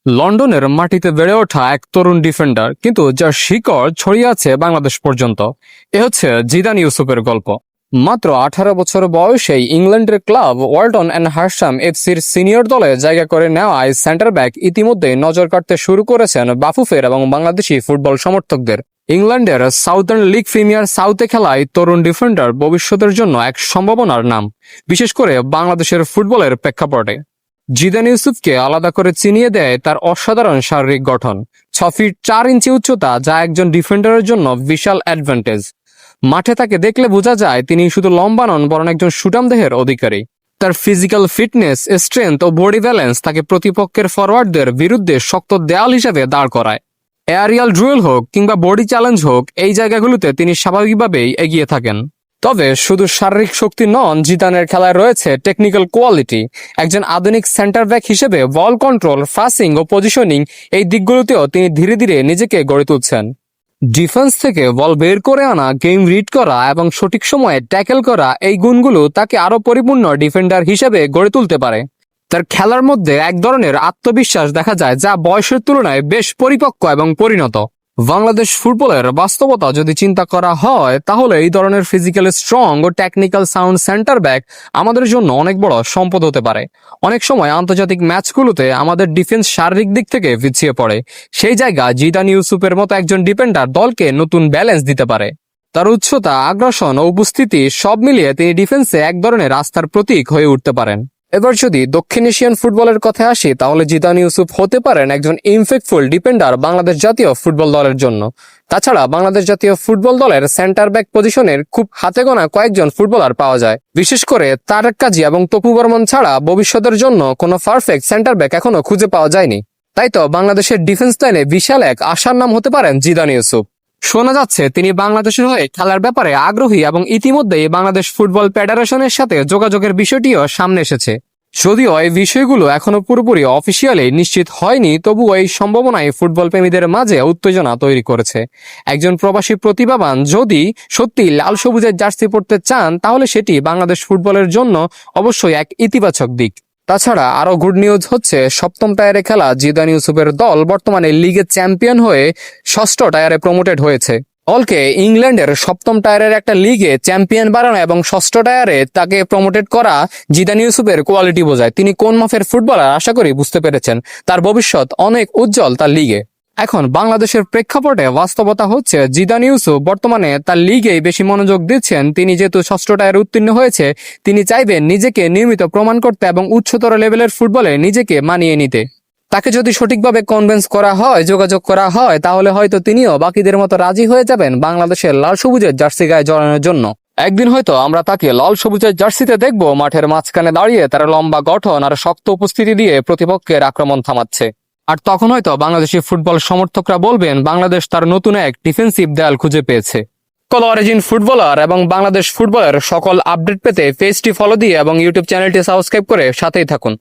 লন্ডনের মাটিতে বেড়ে ওঠা এক তরুণ ডিফেন্ডার, কিন্তু যার শিকড় ছড়িয়ে আছে বাংলাদেশ পর্যন্ত। এ হচ্ছে জিদান ইউসুফের গল্প। মাত্র 18 বছর বয়সেই ইংল্যান্ডের ক্লাব ওয়ালটন অ্যান্ড হার্শাম এফসির সিনিয়র দলে জায়গা করে নেওয়ায় সেন্টার ব্যাক ইতিমধ্যেই নজর কাটতে শুরু করেছেন বাফুফের এবং বাংলাদেশি ফুটবল সমর্থকদের। ইংল্যান্ডের সাউদার্ন লিগ প্রিমিয়ার সাউথে খেলায় তরুণ ডিফেন্ডার ভবিষ্যতের জন্য এক সম্ভাবনার নাম, বিশেষ করে বাংলাদেশের ফুটবলের প্রেক্ষাপটে। জিদান ইউসুফকে আলাদা করে চিনিয়ে দেয় তার অসাধারণ শারীরিক গঠন। 6 ফিট 4 ইঞ্চি উচ্চতা, যা একজন ডিফেন্ডারের জন্য বিশাল অ্যাডভান্টেজ। মাঠে তাকে দেখলে বোঝা যায় তিনি শুধু লম্বা নন, বরং একজন সুঠাম দেহের অধিকারী। তার ফিজিক্যাল ফিটনেস, স্ট্রেংথ ও বডি ব্যালেন্স তাকে প্রতিপক্ষের ফরওয়ার্ডদের বিরুদ্ধে শক্ত দেয়াল হিসেবে দাঁড় করায়। এয়ারিয়াল ড্রুয়েল হোক কিংবা বডি চ্যালেঞ্জ হোক, এই জায়গাগুলোতে তিনি স্বাভাবিকভাবেই এগিয়ে থাকেন। তবে শুধু শারীরিক শক্তি নন, জিদানের খেলায় রয়েছে টেকনিক্যাল কোয়ালিটি। একজন আধুনিক সেন্টার ব্যাক হিসেবে বল কন্ট্রোল, পাসিং ও পজিশনিং, এই দিকগুলোতেও তিনি ধীরে ধীরে নিজেকে গড়ে তুলছেন। ডিফেন্স থেকে বল বের করে আনা, গেম রিড করা এবং সঠিক সময়ে ট্যাকেল করা, এই গুণগুলো তাকে আরো পরিপূর্ণ ডিফেন্ডার হিসেবে গড়ে তুলতে পারে। তার খেলার মধ্যে এক ধরনের আত্মবিশ্বাস দেখা যায়, যা বয়সের তুলনায় বেশ পরিপক্ক এবং পরিণত। বাংলাদেশ ফুটবলের বাস্তবতা যদি চিন্তা করা হয়, তাহলে এই ধরনের ফিজিক্যালি স্ট্রং ও টেকনিক্যাল সাউন্ড সেন্টার ব্যাক আমাদের জন্য অনেক বড় সম্পদ হতে পারে। অনেক সময় আন্তর্জাতিক ম্যাচগুলোতে আমাদের ডিফেন্স শারীরিক দিক থেকে পিছিয়ে পড়ে। সেই জায়গা জিদান ইউসুফের মতো একজন ডিফেন্ডার দলকে নতুন ব্যালেন্স দিতে পারে। তার উচ্চতা, আগ্রাসন ও উপস্থিতি সব মিলিয়ে তিনি ডিফেন্সে এক ধরনের আস্থার প্রতীক হয়ে উঠতে পারেন। এবার যদি দক্ষিণ এশিয়ান ফুটবলের কথায় আসি, তাহলে জিদান ইউসুফ হতে পারেন একজন ইমপ্যাক্টফুল ডিফেন্ডার বাংলাদেশ জাতীয় ফুটবল দলের জন্য। তাছাড়া বাংলাদেশ জাতীয় ফুটবল দলের সেন্টার ব্যাক পজিশনের খুব হাতে গোনা কয়েকজন ফুটবলার পাওয়া যায়। বিশেষ করে তারেক কাজী এবং তপু বর্মন ছাড়া ভবিষ্যতের জন্য কোনো পারফেক্ট সেন্টার ব্যাক এখনো খুঁজে পাওয়া যায়নি। তাই তো বাংলাদেশের ডিফেন্স লাইনে বিশাল এক আশার নাম হতে পারেন জিদান ইউসুফ। শোনা যাচ্ছে তিনি বাংলাদেশের হয়ে খেলার ব্যাপারে আগ্রহী এবং ইতিমধ্যেই বাংলাদেশ ফুটবল ফেডারেশনের সাথে যোগাযোগের বিষয়টিও সামনে এসেছে। যদিও এই বিষয়গুলো এখনো পুরোপুরি অফিসিয়ালি নিশ্চিত হয়নি, তবুও এই সম্ভাবনায় ফুটবল প্রেমীদের মাঝে উত্তেজনা তৈরি করেছে। একজন প্রবাসী প্রতিভাবান যদি সত্যি লাল সবুজের জার্সি পরতে চান, তাহলে সেটি বাংলাদেশ ফুটবলের জন্য অবশ্যই এক ইতিবাচক দিক। তাছাড়া আরো গুড নিউজ হচ্ছে, 7ম টায়ারে খেলা জিদান ইউসুফের দল বর্তমানে লিগে চ্যাম্পিয়ন হয়ে 6ষ্ঠ টায়ারে প্রমোটেড হয়েছে। দলকে ইংল্যান্ডের 7ম টায়ারের একটা লিগে চ্যাম্পিয়ন বানানো এবং 6ষ্ঠ টায়ারে তাকে প্রমোটেড করা জিদান ইউসুফের কোয়ালিটি বোঝায়। তিনি কোন মাপের ফুটবলার আশা করি বুঝতে পেরেছেন। তার ভবিষ্যৎ অনেক উজ্জ্বল তার লিগে। এখন বাংলাদেশের প্রেক্ষাপটে বাস্তবতা হচ্ছে, জিদান ইউসুফ বর্তমানে তার লিগেই বেশি মনোযোগ দিচ্ছেন। তিনি যেহেতু 6ষ্ঠ টায়ারে উত্তীর্ণ হয়েছে, তিনি চাইবেন নিজেকে নিয়মিত প্রমাণ করতে এবং উচ্চতর লেভেলের ফুটবলে নিজেকে মানিয়ে নিতে। তাকে যদি সঠিকভাবে কনভিন্স করা হয়, যোগাযোগ করা হয়, তাহলে হয়তো তিনিও বাকিদের মতো রাজি হয়ে যাবেন বাংলাদেশের লাল সবুজের জার্সি গায়ে জড়ানোর জন্য। একদিন হয়তো আমরা তাকে লাল সবুজের জার্সিতে দেখব, মাঠের মাঝখানে দাঁড়িয়ে তার লম্বা গঠন আর শক্ত উপস্থিতি দিয়ে প্রতিপক্ষের আক্রমণ থামাচ্ছে। আর তখন হয়তো বাংলাদেশি ফুটবল সমর্থকরা বলবেন, বাংলাদেশ তার নতুন এক ডিফেন্সিভ দেয়াল খুঁজে পেয়েছে। সকল অরিজিন ফুটবলার এবং বাংলাদেশ ফুটবলের সকল আপডেট পেতে পেজটি ফলো দিয়ে এবং ইউটিউব চ্যানেলটি সাবস্ক্রাইব করে সাথেই থাকুন।